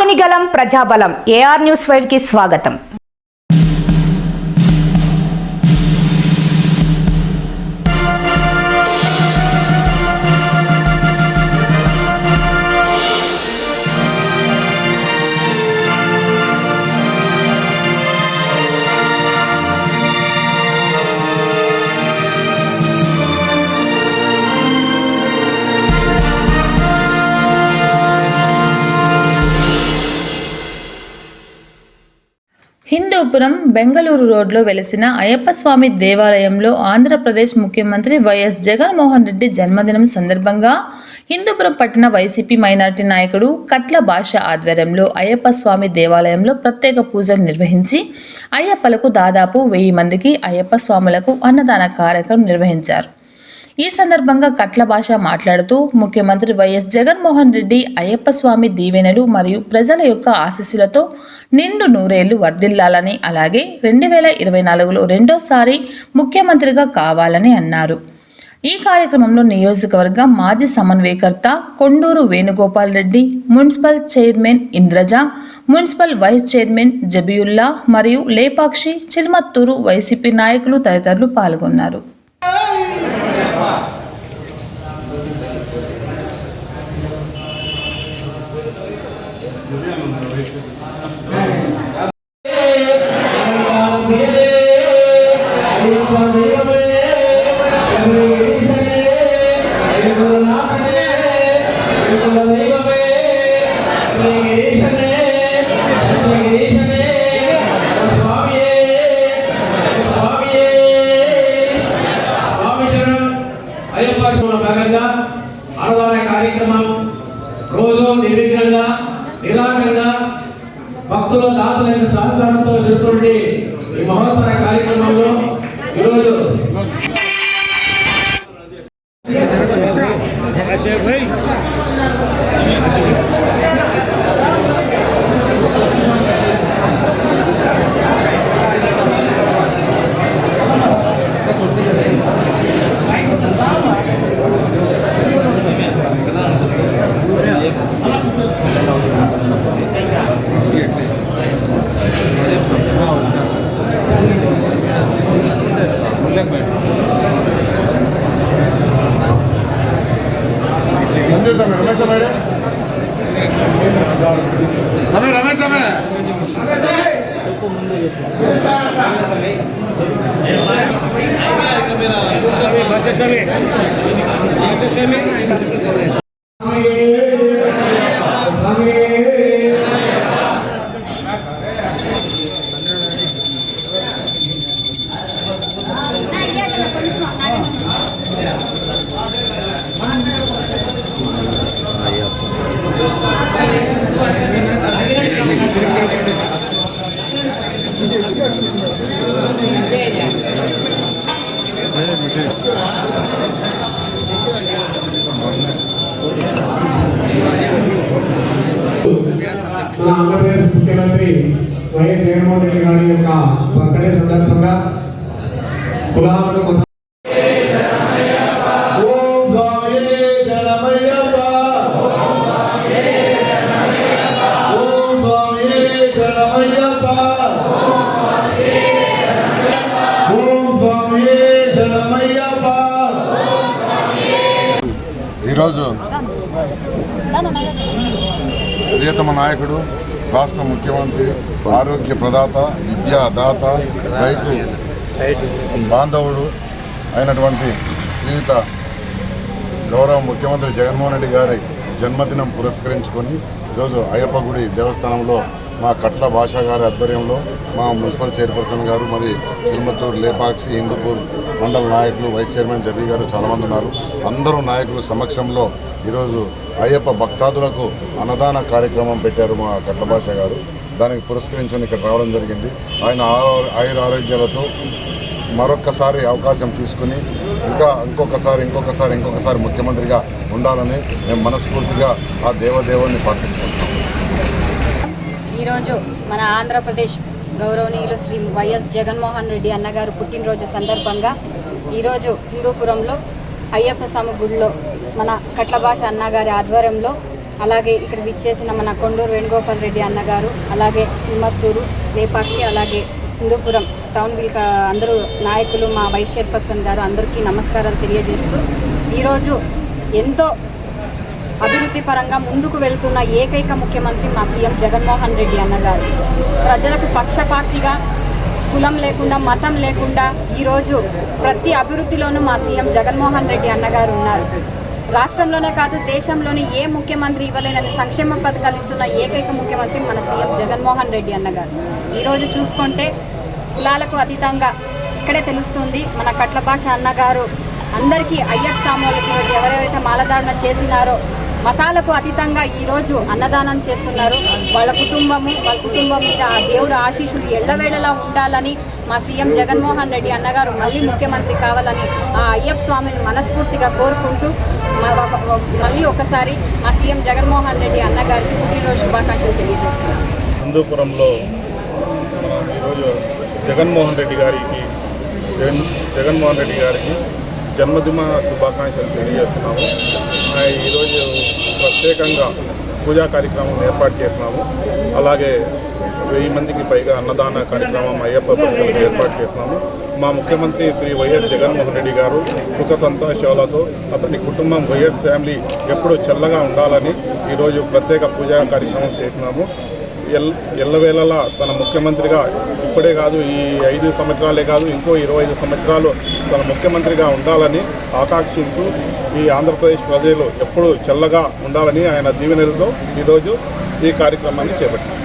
అగ్నిగలం ప్రజాబలం AR news 5 కి స్వాగతం. హిందూపురం బెంగళూరు రోడ్లో వెలిసిన అయ్యప్ప స్వామి దేవాలయంలో ఆంధ్రప్రదేశ్ ముఖ్యమంత్రి వైఎస్ జగన్మోహన్ రెడ్డి జన్మదినం సందర్భంగా హిందూపురం పట్టణ వైసీపీ మైనారిటీ నాయకుడు కట్ల భాష ఆధ్వర్యంలో అయ్యప్ప స్వామి దేవాలయంలో ప్రత్యేక పూజలు నిర్వహించి అయ్యప్పలకు దాదాపు 1000 మందికి అయ్యప్ప స్వాములకు అన్నదాన కార్యక్రమం నిర్వహించారు. ఈ సందర్భంగా కట్ల భాష మాట్లాడుతూ ముఖ్యమంత్రి వైఎస్ జగన్మోహన్ రెడ్డి అయ్యప్ప స్వామి దీవెనలు మరియు ప్రజల యొక్క ఆశీస్సులతో నిండు నూరేళ్లు వర్ధిల్లాలని, అలాగే 2024లో రెండోసారి ముఖ్యమంత్రిగా కావాలని అన్నారు. ఈ కార్యక్రమంలో నియోజకవర్గ మాజీ సమన్వయకర్త Konduru Venugopal Reddy, municipal chairman Indraja, municipal vice chairman Jabiulla మరియు లేపాక్షి, చిల్మత్తూరు వైసీపీ నాయకులు తదితరులు పాల్గొన్నారు. అన్నదాన కార్యక్రమం రోజు నిర్విఘ్నంగా నిరాటంగా భక్తుల దాతల యొక్క సహకారంతో జరుగుతుండే ఈ మహోత్తర కార్యక్రమంలో ఈరోజు रमेश ఆంధ్రప్రదేశ్ ముఖ్యమంత్రి వైఎస్ జగన్మోహన్ రెడ్డి గారి యొక్క బర్త్డే సందర్భంగా ఈరోజు ప్రియతమ నాయకుడు, రాష్ట్ర ముఖ్యమంత్రి, ఆరోగ్య ప్రదాత, విద్యాదాత, రైతు బాంధవుడు అయినటువంటి శ్రీయుత గౌరవ ముఖ్యమంత్రి జగన్మోహన్ రెడ్డి గారి జన్మదినం పురస్కరించుకొని ఈరోజు అయ్యప్ప గుడి దేవస్థానంలో మా కట్ల భాష గారి ఆధ్వర్యంలో మా మున్సిపల్ చైర్పర్సన్ గారు, మరి చిల్మత్తూరు, లేపాక్షి, హిందూపూర్ మండల నాయకులు, వైస్ చైర్మన్ జబీ గారు చాలామంది ఉన్నారు. అందరూ నాయకుల సమక్షంలో ఈరోజు అయ్యప్ప భక్తాదులకు అన్నదాన కార్యక్రమం పెట్టారు మా కట్ల భాష గారు. దానికి పురస్కరించుకొని ఇక్కడ రావడం జరిగింది. ఆయన ఆరోగ్యాలతో మరొక్కసారి అవకాశం తీసుకుని ఇంకొకసారి ముఖ్యమంత్రిగా ఉండాలని మేము మనస్ఫూర్తిగా ఆ దేవదేవుని ప్రార్థించుకుంటాం. ఈరోజు మన ఆంధ్రప్రదేశ్ గౌరవనీయులు శ్రీ వైఎస్ జగన్మోహన్ రెడ్డి అన్నగారు పుట్టినరోజు సందర్భంగా ఈరోజు హిందూపురంలో అయ్యప్ప స్వామి గుడిలో మన కట్ల భాష అన్నగారి ఆధ్వర్యంలో అలాగే ఇక్కడ విచ్చేసిన మన కొండూరు వేణుగోపాల్ రెడ్డి అన్నగారు, అలాగే చిమ్మత్తూరు లేపాక్షి, అలాగే హిందూపురం టౌన్ బిల్ అందరూ నాయకులు, మా వైస్ చైర్పర్సన్ గారు అందరికీ నమస్కారాలు తెలియజేస్తూ ఈరోజు ఎంతో అభివృద్ధి పరంగా ముందుకు వెళ్తున్న ఏకైక ముఖ్యమంత్రి మా సీఎం జగన్మోహన్ రెడ్డి అన్నగారు. ప్రజలకు పక్షపాతిగా, కులం లేకుండా, మతం లేకుండా ఈరోజు ప్రతి అభివృద్ధిలోనూ మా సీఎం జగన్మోహన్ రెడ్డి అన్నగారు ఉన్నారు. రాష్ట్రంలోనే కాదు, దేశంలోని ఏ ముఖ్యమంత్రి ఇవ్వలేనని సంక్షేమ పథకాలు ఇస్తున్న ఏకైక ముఖ్యమంత్రి మన సీఎం జగన్మోహన్ రెడ్డి అన్నగారు. ఈరోజు చూసుకుంటే కులాలకు అతీతంగా ఇక్కడే తెలుస్తుంది. మన కట్ల భాష అన్నగారు అందరికీ అయ్యప్ప స్వాములకి ఈరోజు ఎవరెవరైతే మాలధారణ చేసినారో మతాలకు అతీతంగా ఈరోజు అన్నదానం చేస్తున్నారు. వాళ్ళ కుటుంబం మీద ఆ దేవుడు ఆశీస్సులు ఎల్లవేళలా ఉండాలని మా సీఎం జగన్మోహన్ రెడ్డి అన్నగారు మళ్ళీ ముఖ్యమంత్రి కావాలని ఆ అయ్యప్ప స్వామిని మనస్ఫూర్తిగా కోరుకుంటూ మళ్ళీ ఒకసారి మా సీఎం జగన్మోహన్ రెడ్డి అన్నగారికి పుట్టినరోజు శుభాకాంక్షలు తెలియజేస్తున్నాను. హిందూపురంలో ఈరోజు జగన్మోహన్ రెడ్డి గారికి జన్మదిన శుభాకాంక్షలు తెలియజేస్తున్నాము. ఈరోజు ప్రత్యేకంగా పూజా కార్యక్రమం ఏర్పాటు చేస్తున్నాము. అలాగే 1000 మందికి పైగా అన్నదాన కార్యక్రమం అయ్యప్ప భక్తులకు ఏర్పాటు చేస్తున్నాము. మా ముఖ్యమంత్రి శ్రీ వైఎస్ జగన్మోహన్ రెడ్డి గారు సుఖ సంతోషాలతో అతని కుటుంబం వైఎస్ ఫ్యామిలీ ఎప్పుడూ చల్లగా ఉండాలని ఈరోజు ప్రత్యేక పూజా కార్యక్రమం చేస్తున్నాము. ఎల్లవేళలా తన ముఖ్యమంత్రిగా ఇప్పుడే కాదు, ఈ 5 సంవత్సరాలే కాదు, ఇంకో 25 సంవత్సరాలు తన ముఖ్యమంత్రిగా ఉండాలని ఆకాంక్షిస్తూ ఈ ఆంధ్రప్రదేశ్ ప్రజలు ఎప్పుడూ చల్లగా ఉండాలని ఆయన దీవెనలతో ఈరోజు ఈ కార్యక్రమాన్ని చేపట్టారు.